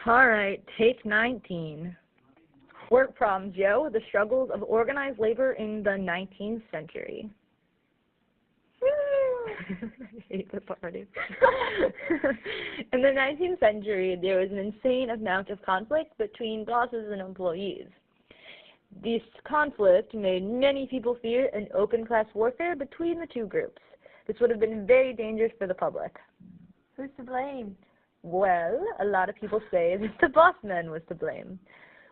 Alright, take 19. Work problems, yo. The struggles of organized labor in the 19th century. I hate this already. In the 19th century, there was an insane amount of conflict between bosses and employees. This conflict made many people fear an open-class warfare between the two groups. This would have been very dangerous for the public. Who's to blame? Well, a lot of people say that the boss man was to blame.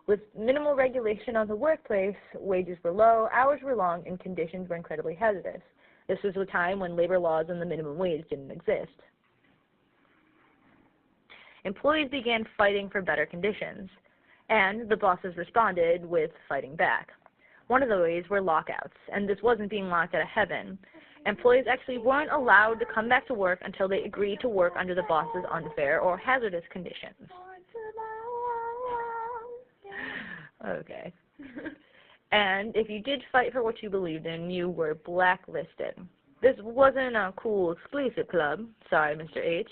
With minimal regulation on the workplace, wages were low, hours were long, and conditions were incredibly hazardous. This was a time when labor laws and the minimum wage didn't exist. Employees began fighting for better conditions, and the bosses responded with fighting back. One of the ways were lockouts, and this wasn't being locked out of heaven. Employees actually weren't allowed to come back to work until they agreed to work under the boss's unfair or hazardous conditions. Okay. And if you did fight for what you believed in, you were blacklisted. This wasn't a cool, exclusive club, sorry, Mr. H,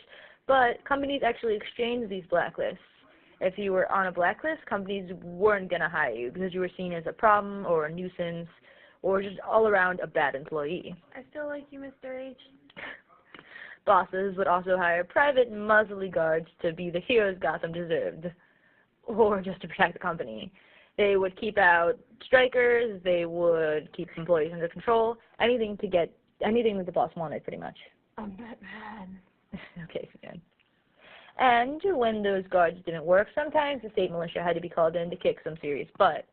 but companies actually exchanged these blacklists. If you were on a blacklist, companies weren't going to hire you because you were seen as a problem or a nuisance or just all around a bad employee. I still like you, Mr. H. Bosses would also hire private muzzly guards to be the heroes Gotham deserved, or just to protect the company. They would keep out strikers, they would keep employees under control, anything that the boss wanted, pretty much. I'm Batman. Okay, again. And when those guards didn't work, sometimes the state militia had to be called in to kick some serious butt.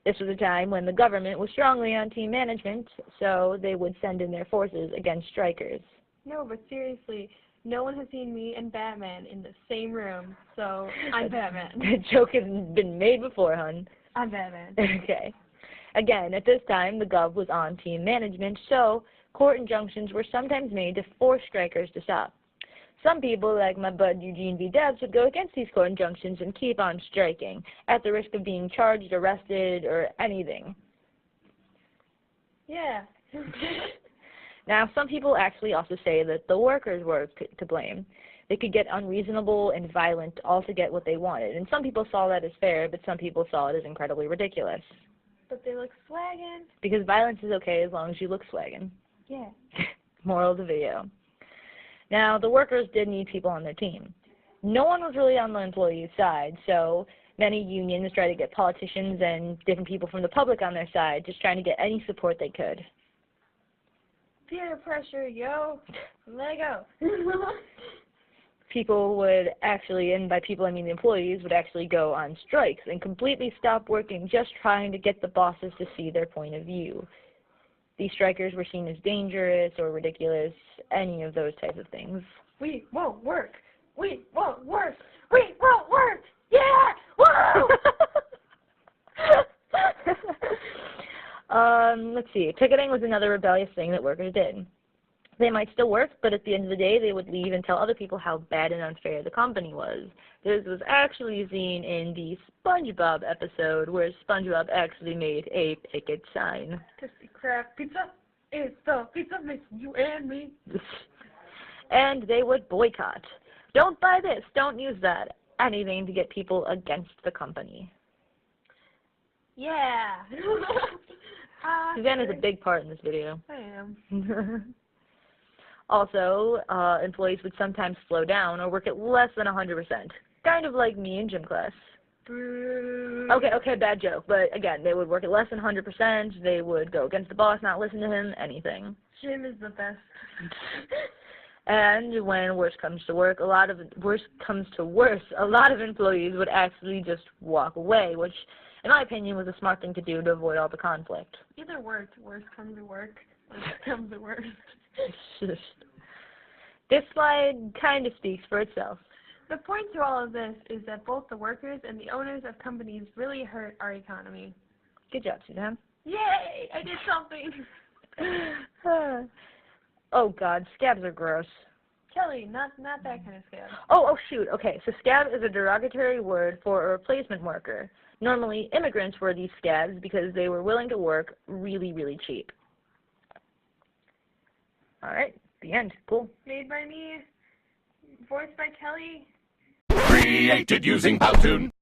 This was a time when the government was strongly on team management, so they would send in their forces against strikers. No, but seriously, no one has seen me and Batman in the same room, so I'm Batman. The joke has been made before, hun. I'm Batman. Okay. Again, at this time, the Gov was on team management, so court injunctions were sometimes made to force strikers to stop. Some people, like my bud Eugene V. Debs, would go against these court injunctions and keep on striking, at the risk of being charged, arrested, or anything. Yeah. Now, some people actually also say that the workers were to blame. They could get unreasonable and violent all to get what they wanted, and some people saw that as fair, but some people saw it as incredibly ridiculous. But they look swaggin'. Because violence is okay as long as you look swaggin'. Yeah. Moral of the video. Now, the workers did need people on their team. No one was really on the employees' side, so many unions tried to get politicians and different people from the public on their side, just trying to get any support they could. Peer pressure, yo. Lego. People would actually, and by people I mean the employees, would actually go on strikes and completely stop working just trying to get the bosses to see their point of view. These strikers were seen as dangerous or ridiculous, any of those types of things. We won't work. We won't work. We won't work. Yeah! Woo! Let's see. Picketing was another rebellious thing that workers did. They might still work, but at the end of the day, they would leave and tell other people how bad and unfair the company was. This was actually seen in the SpongeBob episode, where SpongeBob actually made a picket sign. Crispy Crab Pizza is the pizza mixing you and me. And they would boycott. Don't buy this, don't use that. Anything to get people against the company. Yeah. Suzanne is a big part in this video. I am. Also, employees would sometimes slow down or work at less than 100%. Kind of like me in gym class. Boo. Okay, bad joke. But again, they would work at less than 100%. They would go against the boss, not listen to him, anything. Gym is the best. And when worse comes to worse, a lot of employees would actually just walk away, which, in my opinion, was a smart thing to do to avoid all the conflict. Either worked. Worse comes to work. Worse comes to worst. This slide kind of speaks for itself. The point to all of this is that both the workers and the owners of companies really hurt our economy. Good job, Suzanne. Yay! I did something! Oh, God, scabs are gross. Kelly, not that kind of scab. Oh, shoot. Okay, so scab is a derogatory word for a replacement worker. Normally, immigrants were these scabs because they were willing to work really, really cheap. All right, the end. Cool. Made by me, voiced by Kelly. created using Powtoon.